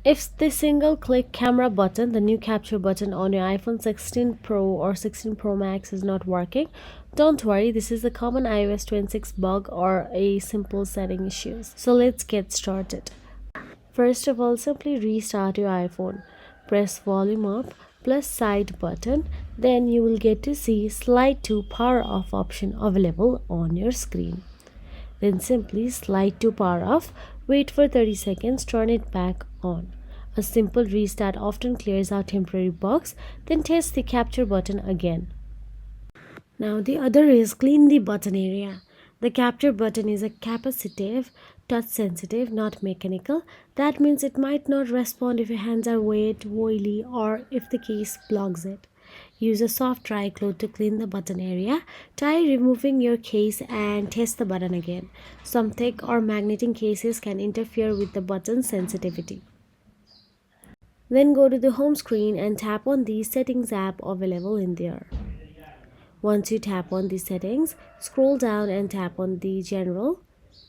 If the single click camera button, the new capture button on your iPhone 16 Pro or 16 Pro Max is not working, don't worry, this is a common iOS 26 bug or a simple setting issues. So let's get started. First of all, simply restart your iPhone. Press volume up plus side button, then you will get to see slide to power off option available on your screen. Then simply slide to power off, wait for 30 seconds, turn it back on. A simple restart often clears out temporary bugs, then test the capture button again. Now the other is clean the button area. The capture button is a capacitive, touch sensitive, not mechanical. That means it might not respond if your hands are wet, oily, or if the case blocks it. Use a soft dry cloth to clean the button area. Try removing your case and test the button again. Some thick or magnetic cases can interfere with the button's sensitivity. Then go to the home screen and tap on the settings app available in there. Once you tap on the settings, scroll down and tap on the general.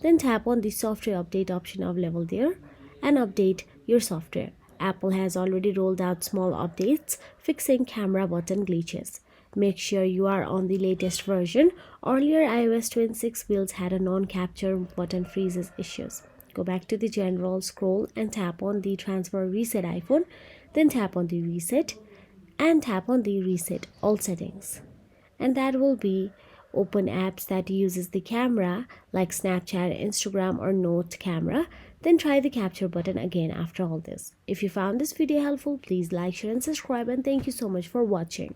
Then tap on the software update option available there and update your software. Apple has already rolled out small updates fixing camera button glitches. Make sure you are on the latest version. Earlier iOS 26 builds had a non-capture button freezes issues. Go back to the general, scroll and tap on the transfer reset iPhone, then tap on the reset and tap on the reset all settings. And that will be open apps that uses the camera like Snapchat, Instagram or Note camera. Then try the capture button again after all this. If you found this video helpful, please like, share and subscribe, and thank you so much for watching.